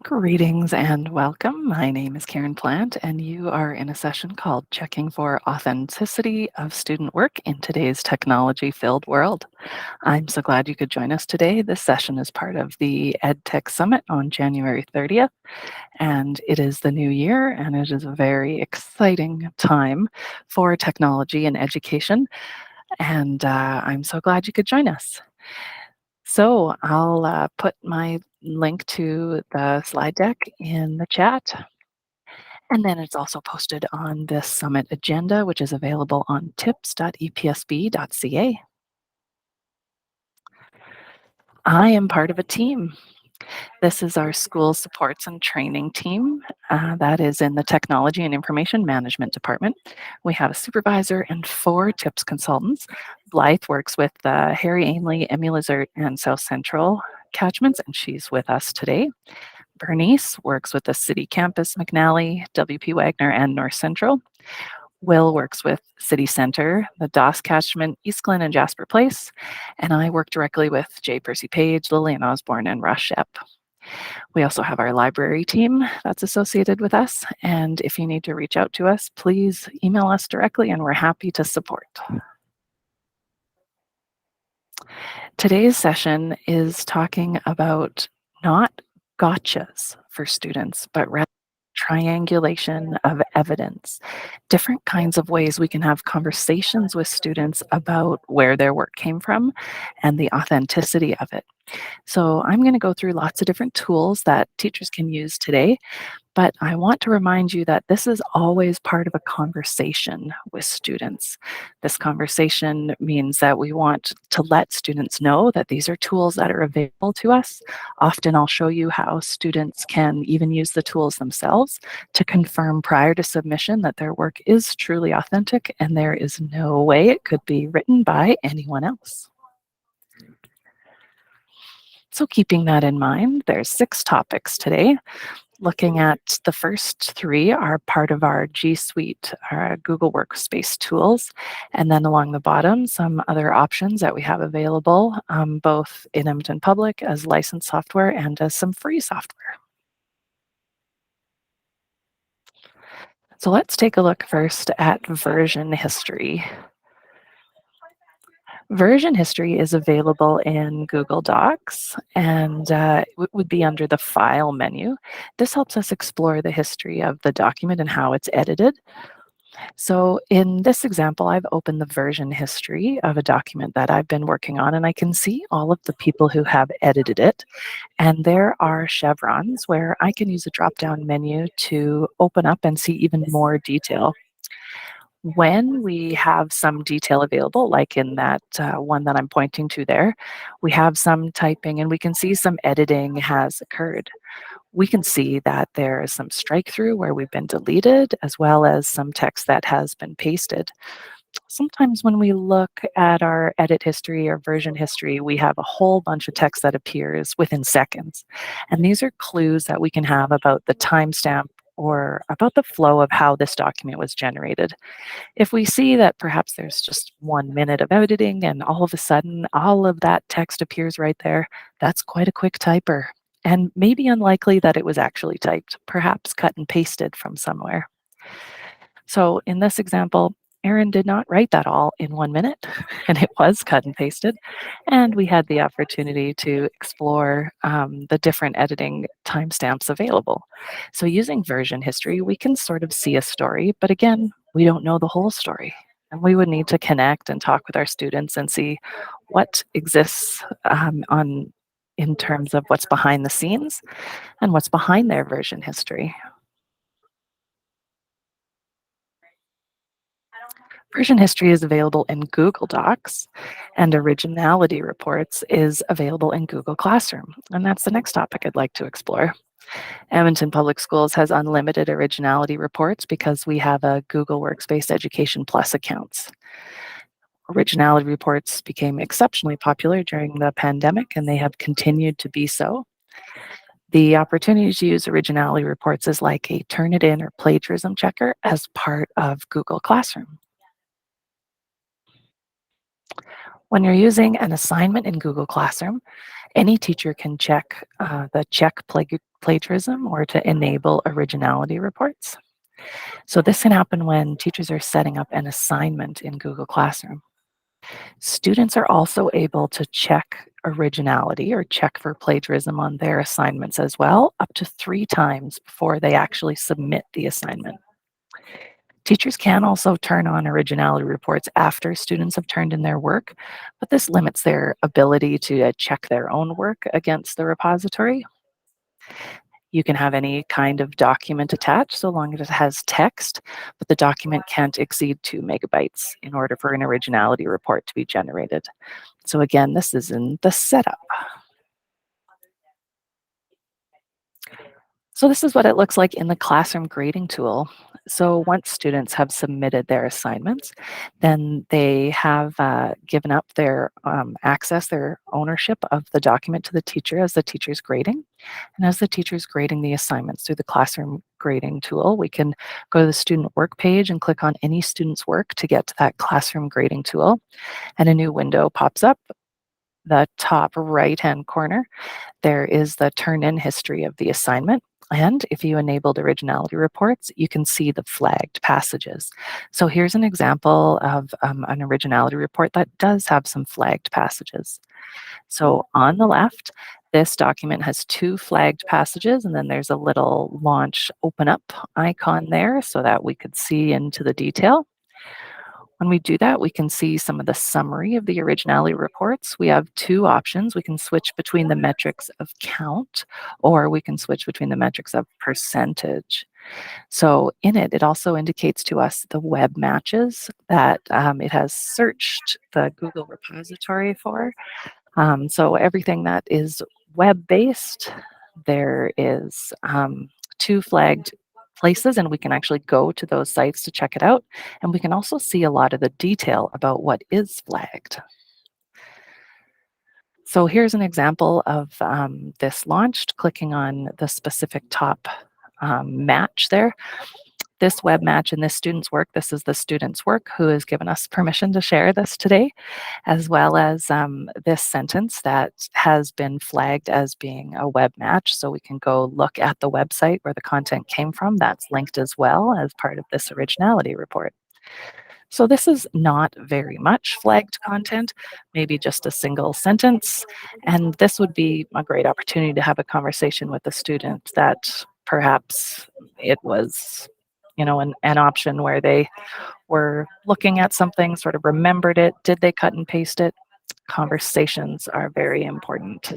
Greetings and welcome. My name is Karen Plant, and you are in a session called Checking for Authenticity of Student Work in Today's Technology-Filled World. I'm so glad you could join us today. This session is part of the EdTech Summit on January 30th, and it is the new year, and it is a very exciting time for technology and education, and I'm so glad you could join us. So I'll put my link to the slide deck in the chat. And then it's also posted on this summit agenda, which is available on tips.epsb.ca. I am part of a team. This is our school supports and training team that is in the Technology and Information Management Department. We have a supervisor and 4 TIPS consultants. Blythe works with Harry Ainley, Emmy Lizard, and South Central catchments, and she's with us today. Bernice works with the City Campus, McNally, WP Wagner, and North Central. Will works with City Center, the Doss Catchment, East Glen, and Jasper Place. And I work directly with J. Percy Page, Lillian Osborne, and Russ Shep. We also have our library team that's associated with us. And if you need to reach out to us, please email us directly, and we're happy to support. Today's session is talking about not gotchas for students, but rather triangulation of evidence, different kinds of ways we can have conversations with students about where their work came from and the authenticity of it. So I'm going to go through lots of different tools that teachers can use today, but I want to remind you that this is always part of a conversation with students. This conversation means that we want to let students know that these are tools that are available to us. Often I'll show you how students can even use the tools themselves to confirm prior to submission that their work is truly authentic and there is no way it could be written by anyone else. So keeping that in mind, there's 6 topics today. Looking at the first 3 are part of our G Suite, our Google Workspace tools. And then along the bottom, some other options that we have available, both in Edmonton Public as licensed software and as some free software. So let's take a look first at version history. Version history is available in Google Docs and would be under the File menu. This helps us explore the history of the document and how it's edited. So in this example, I've opened the version history of a document that I've been working on, and I can see all of the people who have edited it. And there are chevrons where I can use a drop-down menu to open up and see even more detail. When we have some detail available, like in that one that I'm pointing to there, we have some typing and we can see some editing has occurred. We can see that there is some strike through where we've been deleted, as well as some text that has been pasted. Sometimes when we look at our edit history or version history, we have a whole bunch of text that appears within seconds. And these are clues that we can have about the timestamp or about the flow of how this document was generated. If we see that perhaps there's just 1 minute of editing and all of a sudden all of that text appears right there, that's quite a quick typer. And maybe unlikely that it was actually typed, perhaps cut and pasted from somewhere. So in this example, Erin did not write that all in 1 minute, and it was cut and pasted. And we had the opportunity to explore the different editing timestamps available. So using version history, we can sort of see a story, but again, we don't know the whole story. And we would need to connect and talk with our students and see what exists in terms of what's behind the scenes and what's behind their version history. Version history is available in Google Docs, and Originality Reports is available in Google Classroom. And that's the next topic I'd like to explore. Edmonton Public Schools has unlimited Originality Reports because we have a Google Workspace Education Plus accounts. Originality Reports became exceptionally popular during the pandemic, and they have continued to be so. The opportunity to use Originality Reports is like a Turnitin or plagiarism checker as part of Google Classroom. When you're using an assignment in Google Classroom, any teacher can check the check plagiarism or to enable originality reports. So this can happen when teachers are setting up an assignment in Google Classroom. Students are also able to check originality or check for plagiarism on their assignments as well, up to 3 times before they actually submit the assignment. Teachers can also turn on originality reports after students have turned in their work, but this limits their ability to check their own work against the repository. You can have any kind of document attached so long as it has text, but the document can't exceed 2 megabytes in order for an originality report to be generated. So again, this is in the setup. So this is what it looks like in the classroom grading tool. So once students have submitted their assignments, then they have given up their access, their ownership of the document to the teacher as the teacher's grading. And as the teacher's grading the assignments through the classroom grading tool, we can go to the student work page and click on any student's work to get to that classroom grading tool. And a new window pops up. The top right-hand corner, there is the turn-in history of the assignment. And if you enabled originality reports, you can see the flagged passages. So here's an example of an originality report that does have some flagged passages. So on the left, this document has 2 flagged passages, and then there's a little launch open up icon there so that we could see into the detail. When we do that, we can see some of the summary of the originality reports. We have 2 options. We can switch between the metrics of count, or we can switch between the metrics of percentage. So in it, it also indicates to us the web matches that it has searched the Google repository for. So everything that is web-based, there is 2 flagged places, and we can actually go to those sites to check it out. And we can also see a lot of the detail about what is flagged. So here's an example of this launched, clicking on the specific top match there. This web match in this student's work, this is the student's work who has given us permission to share this today, as well as this sentence that has been flagged as being a web match. So we can go look at the website where the content came from. That's linked as well as part of this originality report. So this is not very much flagged content, maybe just a single sentence. And this would be a great opportunity to have a conversation with the student that perhaps it was, an option where they were looking at something, sort of remembered it. Did they cut and paste it? Conversations are very important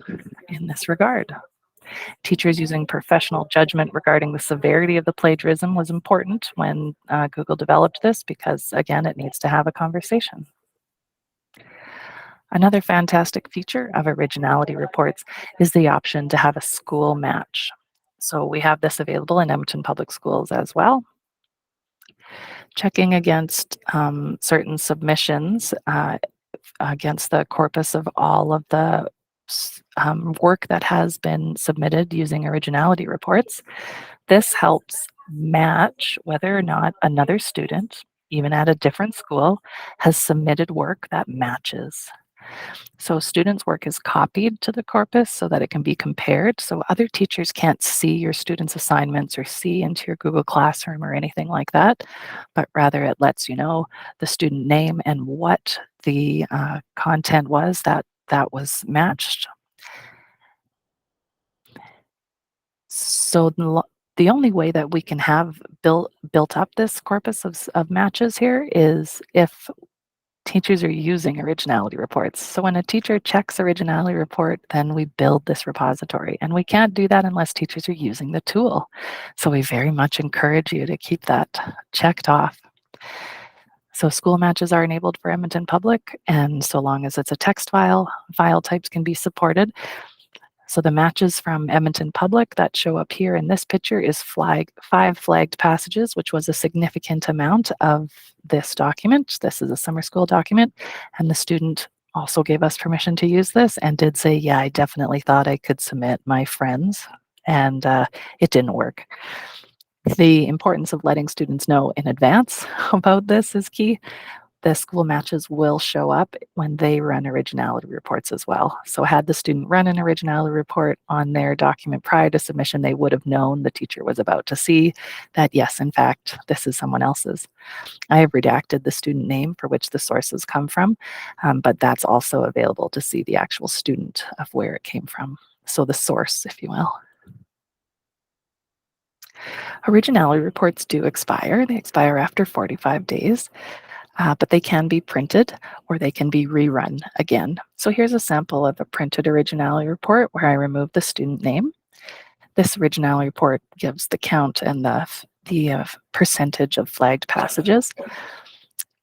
in this regard. Teachers using professional judgment regarding the severity of the plagiarism was important when Google developed this because, again, it needs to have a conversation. Another fantastic feature of Originality Reports is the option to have a school match. So we have this available in Edmonton Public Schools as well. Checking against certain submissions against the corpus of all of the work that has been submitted using Originality Reports. This helps match whether or not another student, even at a different school, has submitted work that matches. So students' work is copied to the corpus so that it can be compared. So other teachers can't see your students' assignments or see into your Google Classroom or anything like that, but rather it lets you know the student name and what the content was that was matched. So the only way that we can have built up this corpus of matches here is if teachers are using originality reports. So when a teacher checks originality report, then we build this repository. And we can't do that unless teachers are using the tool. So we very much encourage you to keep that checked off. So school matches are enabled for Edmonton Public, and so long as it's a text file, file types can be supported. So the matches from Edmonton Public that show up here in this picture is 5 flagged passages, which was a significant amount of this document. This is a summer school document, and the student also gave us permission to use this and did say, yeah, I definitely thought I could submit my friends, and it didn't work. The importance of letting students know in advance about this is key. the school matches will show up when they run originality reports as well. So had the student run an originality report on their document prior to submission, they would have known the teacher was about to see that, yes, in fact, this is someone else's. I have redacted the student name for which the sources come from, but that's also available to see the actual student of where it came from. So the source, if you will. Originality reports do expire. They expire after 45 days, but they can be printed or they can be rerun again. So here's a sample of a printed originality report where I remove the student name. This originality report gives the count and the percentage of flagged passages.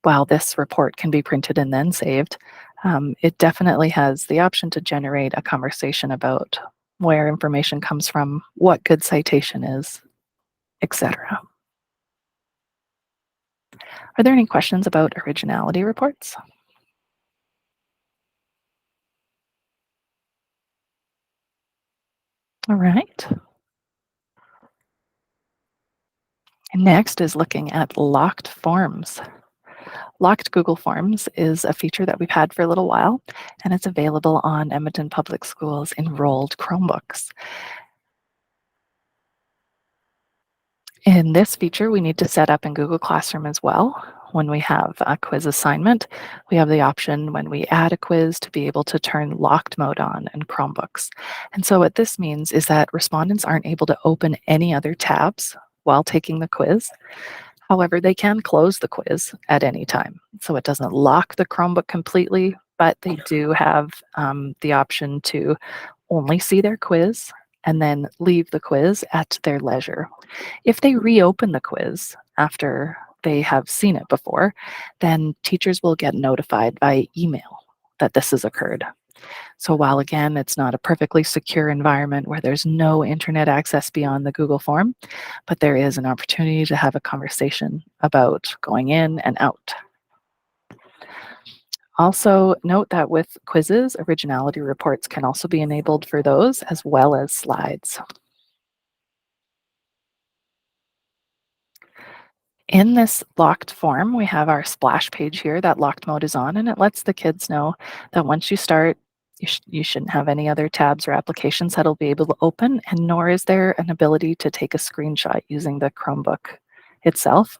While this report can be printed and then saved, it definitely has the option to generate a conversation about where information comes from, what good citation is, etc. Are there any questions about originality reports? All right. Next is looking at locked forms. Locked Google Forms is a feature that we've had for a little while, and it's available on Edmonton Public Schools enrolled Chromebooks. In this feature, we need to set up in Google Classroom as well. When we have a quiz assignment, we have the option when we add a quiz to be able to turn locked mode on in Chromebooks. And so what this means is that respondents aren't able to open any other tabs while taking the quiz. However, they can close the quiz at any time. So it doesn't lock the Chromebook completely, but they do have the option to only see their quiz and then leave the quiz at their leisure. If they reopen the quiz after they have seen it before, then teachers will get notified by email that this has occurred. So while again, it's not a perfectly secure environment where there's no internet access beyond the Google form, but there is an opportunity to have a conversation about going in and out. Also note that with quizzes, originality reports can also be enabled for those as well as slides. In this locked form, we have our splash page here that locked mode is on, and it lets the kids know that once you start, you shouldn't have any other tabs or applications that'll be able to open, and nor is there an ability to take a screenshot using the Chromebook itself.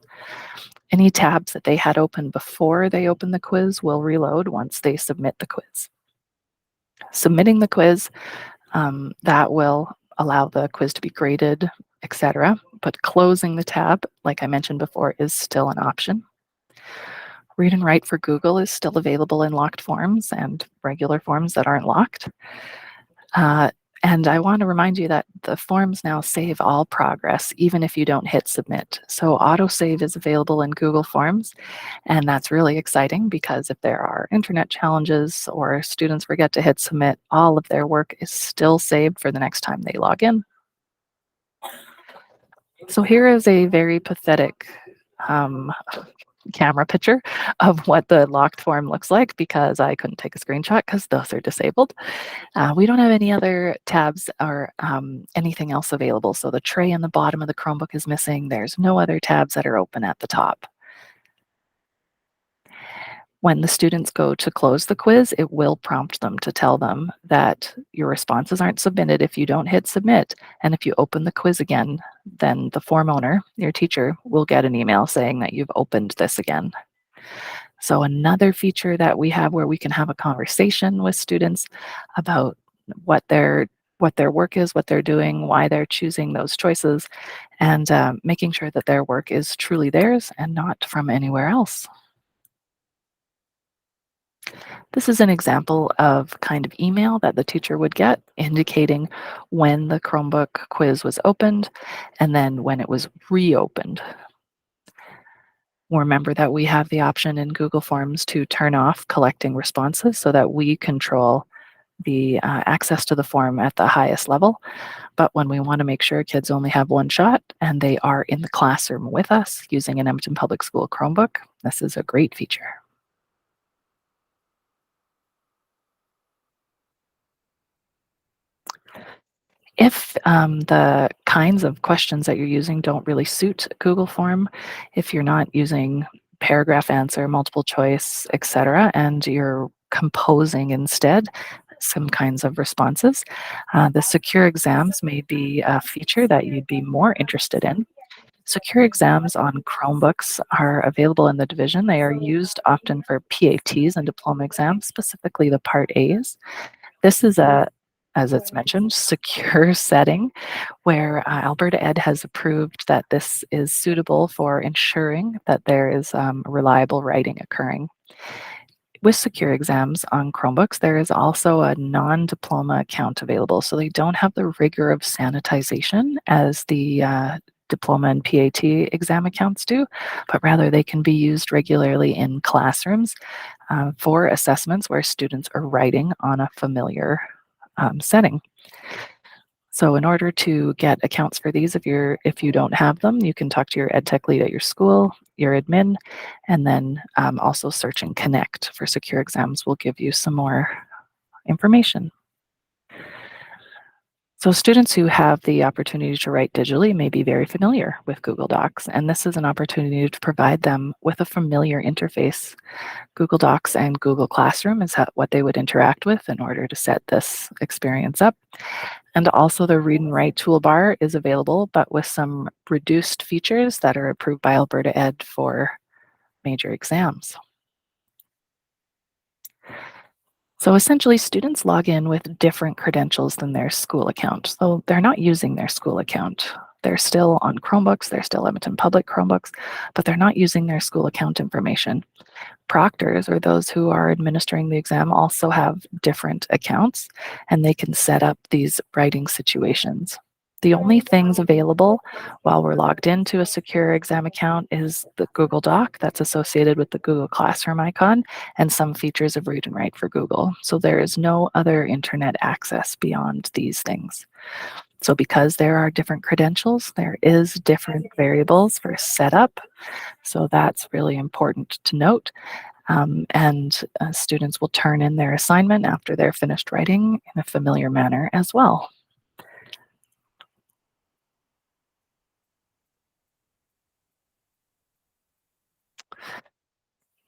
Any tabs that they had open before they open the quiz will reload once they submit the quiz. Submitting the quiz, that will allow the quiz to be graded, etc. But closing the tab, like I mentioned before, is still an option. Read and write for Google is still available in locked forms and regular forms that aren't locked. And I want to remind you that the forms now save all progress, even if you don't hit submit. So autosave is available in Google Forms, and that's really exciting because if there are internet challenges or students forget to hit submit, all of their work is still saved for the next time they log in. So here is a very pathetic um, camera picture of what the locked form looks like because I couldn't take a screenshot because those are disabled. We don't have any other tabs or anything else available. So the tray in the bottom of the Chromebook is missing. There's no other tabs that are open at the top. When the students go to close the quiz, it will prompt them to tell them that your responses aren't submitted if you don't hit submit. And if you open the quiz again, then the form owner, your teacher, will get an email saying that you've opened this again. So another feature that we have where we can have a conversation with students about what their work is, what they're doing, why they're choosing those choices, and making sure that their work is truly theirs and not from anywhere else. This is an example of kind of email that the teacher would get indicating when the Chromebook quiz was opened and then when it was reopened. Remember that we have the option in Google Forms to turn off collecting responses so that we control the access to the form at the highest level. But when we want to make sure kids only have one shot and they are in the classroom with us using an Edmonton Public School Chromebook, this is a great feature. If the kinds of questions that you're using don't really suit Google Form, if you're not using paragraph answer, multiple choice, etc., and you're composing instead some kinds of responses. The secure exams may be a feature that you'd be more interested in. Secure exams on Chromebooks are available in the division. They are used often for PATs and diploma exams, specifically the Part A's. This is a, as it's mentioned, secure setting where Alberta Ed has approved that this is suitable for ensuring that there is reliable writing occurring. With secure exams on Chromebooks, there is also a non-diploma account available, so they don't have the rigor of sanitization as the diploma and PAT exam accounts do, but rather they can be used regularly in classrooms for assessments where students are writing on a familiar setting. So in order to get accounts for these, if you don't have them, you can talk to your ed tech lead at your school, your admin, and then also search and connect for secure exams will give you some more information. So students who have the opportunity to write digitally may be very familiar with Google Docs, and this is an opportunity to provide them with a familiar interface. Google Docs and Google Classroom is what they would interact with in order to set this experience up. And also the read and write toolbar is available, but with some reduced features that are approved by Alberta Ed for major exams. So essentially, students log in with different credentials than their school account. So they're not using their school account. They're still on Chromebooks, they're still Edmonton Public Chromebooks, but they're not using their school account information. Proctors, or those who are administering the exam, also have different accounts, and they can set up these writing situations. The only things available while we're logged into a secure exam account is the Google Doc that's associated with the Google Classroom icon and some features of read and write for Google. So there is no other internet access beyond these things. So because there are different credentials, there is different variables for setup. So that's really important to note. And students will turn in their assignment after they're finished writing in a familiar manner as well.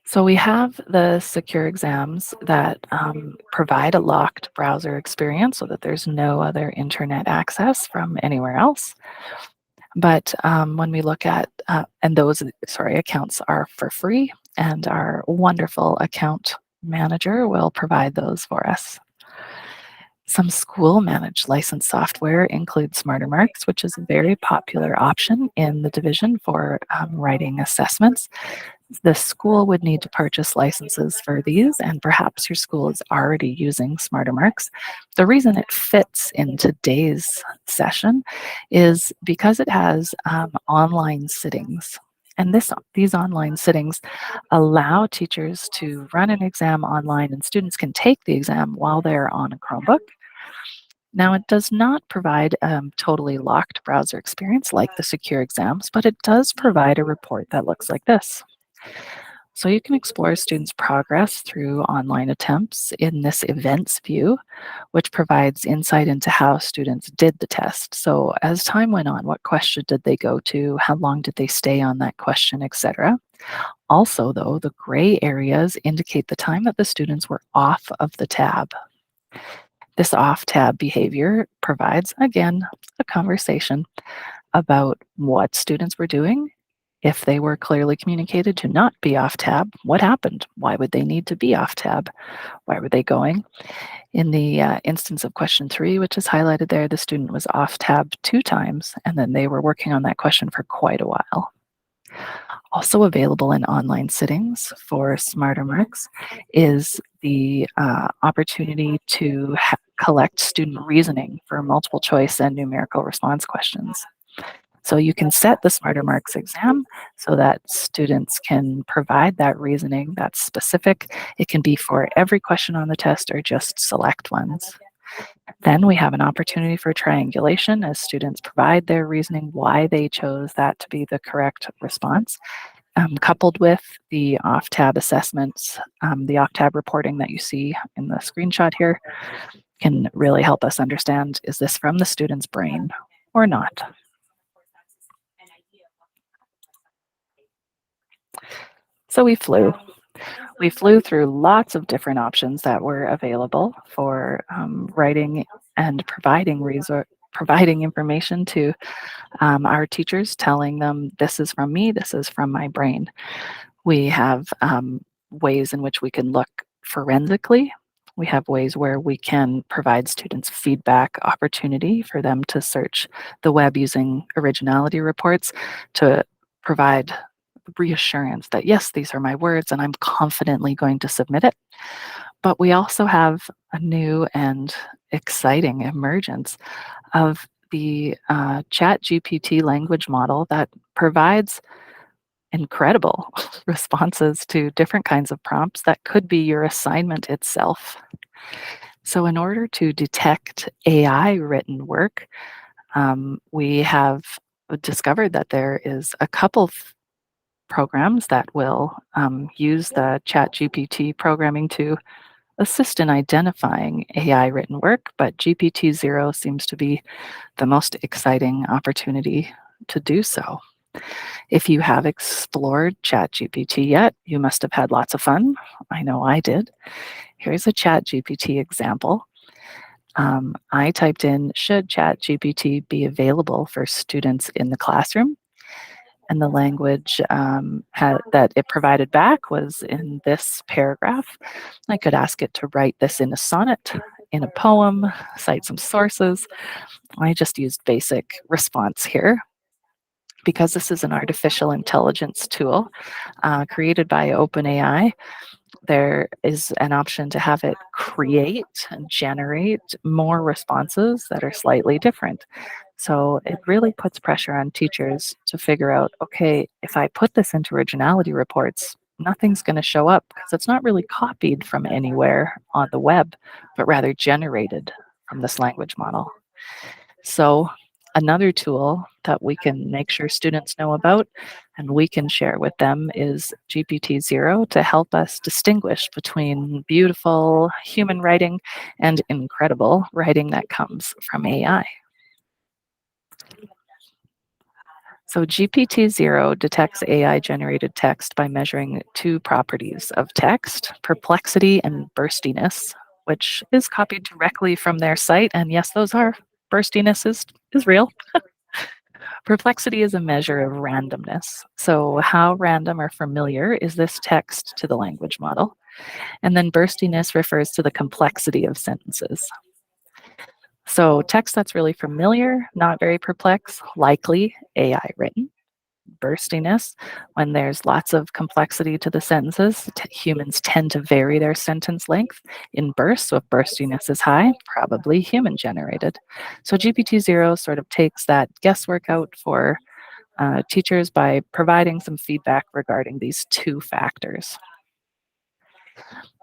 So we have the secure exams that provide a locked browser experience so that there's no other internet access from anywhere else. But when we look at, and those, accounts are for free, and our wonderful account manager will provide those for us. Some school managed licensed software includes SmarterMarks, which is a very popular option in the division for writing assessments. The school would need to purchase licenses for these, and perhaps your school is already using SmarterMarks. The reason it fits in today's session is because it has online sittings. And these online sittings allow teachers to run an exam online, and students can take the exam while they're on a Chromebook. Now, it does not provide a totally locked browser experience like the secure exams, but it does provide a report that looks like this. So you can explore students' progress through online attempts in this events view, which provides insight into how students did the test. So as time went on, what question did they go to? How long did they stay on that question, etc. Also, though, the gray areas indicate the time that the students were off of the tab. This off-tab behavior provides, again, a conversation about what students were doing. If they were clearly communicated to not be off tab, what happened? Why would they need to be off tab? Why were they going? In the instance of question 3, which is highlighted there, the student was off tab 2 times, and then they were working on that question for quite a while. Also available in online sittings for SmarterMarks is the opportunity to collect student reasoning for multiple choice and numerical response questions. So you can set the SmarterMarks exam so that students can provide that reasoning that's specific. It can be for every question on the test or just select ones. Then we have an opportunity for triangulation as students provide their reasoning why they chose that to be the correct response. Coupled with the off-tab assessments, the off-tab reporting that you see in the screenshot here can really help us understand, is this from the student's brain or not? So we flew through lots of different options that were available for writing and providing information to our teachers, telling them this is from me, this is from my brain. We have ways in which we can look forensically. We have ways where we can provide students feedback opportunity for them to search the web using Originality Reports to provide reassurance that, yes, these are my words and I'm confidently going to submit it. But we also have a new and exciting emergence of the ChatGPT language model that provides incredible responses to different kinds of prompts that could be your assignment itself. So, in order to detect AI written work, we have discovered that there is a couple programs that will use the ChatGPT programming to assist in identifying AI written work, but GPTZero seems to be the most exciting opportunity to do so. If you have explored ChatGPT yet, you must have had lots of fun. I know I did. Here's a ChatGPT example. I typed in, should ChatGPT be available for students in the classroom? And the language that it provided back was in this paragraph. I could ask it to write this in a sonnet, in a poem, cite some sources. I just used basic response here. Because this is an artificial intelligence tool created by OpenAI, there is an option to have it create and generate more responses that are slightly different. So it really puts pressure on teachers to figure out, okay, if I put this into Originality Reports, nothing's going to show up because it's not really copied from anywhere on the web, but rather generated from this language model. So, another tool that we can make sure students know about and we can share with them is GPTZero to help us distinguish between beautiful human writing and incredible writing that comes from AI. So, GPTZero detects AI generated text by measuring two properties of text, perplexity and burstiness, which is copied directly from their site. And yes, those are burstiness is real. Perplexity is a measure of randomness. So, how random or familiar is this text to the language model? And then burstiness refers to the complexity of sentences. So, text that's really familiar, not very perplex, likely AI written. Burstiness, when there's lots of complexity to the sentences, humans tend to vary their sentence length in bursts. So, if burstiness is high, probably human generated. So, GPT-0 sort of takes that guesswork out for teachers by providing some feedback regarding these two factors.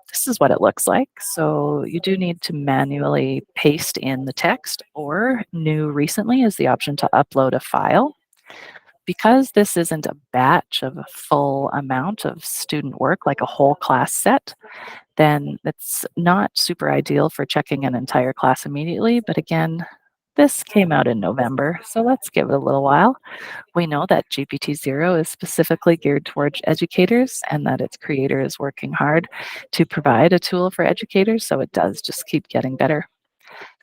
This is what it looks like. So you do need to manually paste in the text, or new recently is the option to upload a file. Because this isn't a batch of a full amount of student work, like a whole class set, then it's not super ideal for checking an entire class immediately. But again, this came out in November, so let's give it a little while. We know that GPT-0 is specifically geared towards educators and that its creator is working hard to provide a tool for educators, so it does just keep getting better.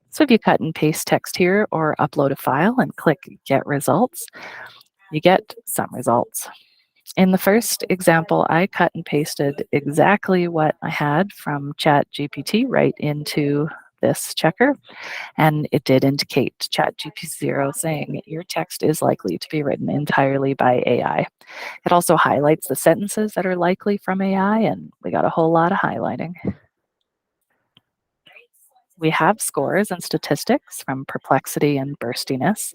So if you cut and paste text here or upload a file and click Get Results, you get some results. In the first example, I cut and pasted exactly what I had from ChatGPT right into this checker, and it did indicate ChatGPT-0 saying your text is likely to be written entirely by AI. It also highlights the sentences that are likely from AI, and we got a whole lot of highlighting. We have scores and statistics from perplexity and burstiness.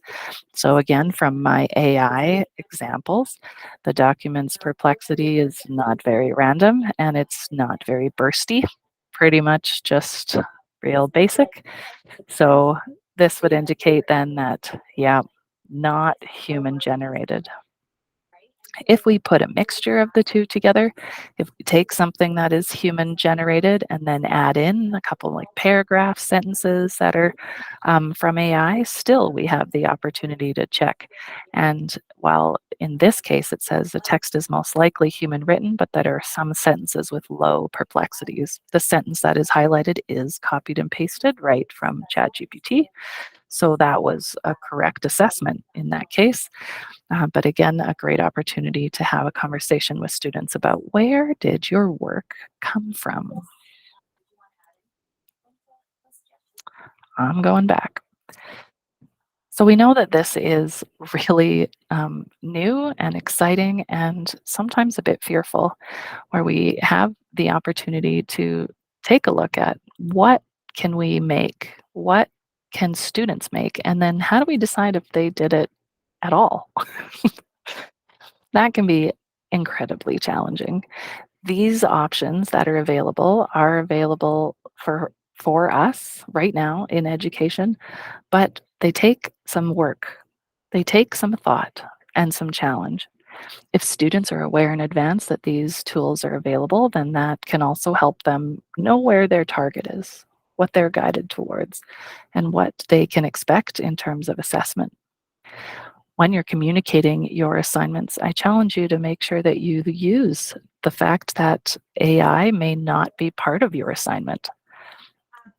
So again, from my AI examples, the document's perplexity is not very random and it's not very bursty, pretty much just real basic. So this would indicate then that, yeah, not human generated. If we put a mixture of the two together, if we take something that is human generated and then add in a couple like paragraphs, sentences that are from AI, still we have the opportunity to check. And while in this case it says the text is most likely human written, but that are some sentences with low perplexities. The sentence that is highlighted is copied and pasted right from ChatGPT. So that was a correct assessment in that case. But again, a great opportunity to have a conversation with students about where did your work come from? I'm going back. So we know that this is really new and exciting and sometimes a bit fearful, where we have the opportunity to take a look at what can we make? What can students make? And then how do we decide if they did it at all? That can be incredibly challenging. These options that are available for us right now in education, but they take some work. They take some thought and some challenge. If students are aware in advance that these tools are available, then that can also help them know where their target is, what they're guided towards, and what they can expect in terms of assessment. When you're communicating your assignments, I challenge you to make sure that you use the fact that AI may not be part of your assignment.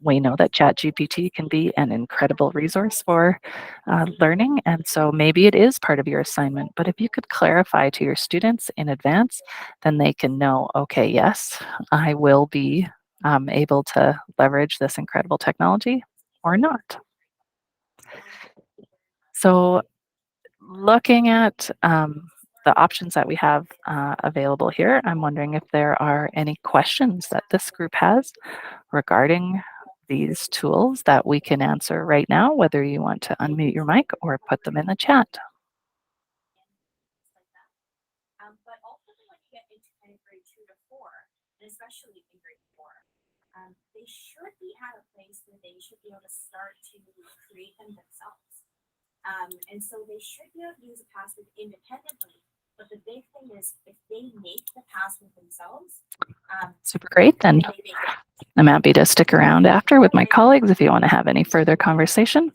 We know that ChatGPT can be an incredible resource for learning, and so maybe it is part of your assignment. But if you could clarify to your students in advance, then they can know, okay, yes, I will be able to leverage this incredible technology or not. So looking at the options that we have available here, I'm wondering if there are any questions that this group has regarding these tools that we can answer right now, whether you want to unmute your mic or put them in the chat. Super great. Then I'm happy to stick around after with my colleagues if you want to have any further conversation.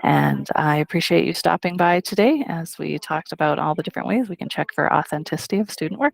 And I appreciate you stopping by today as we talked about all the different ways we can check for authenticity of student work.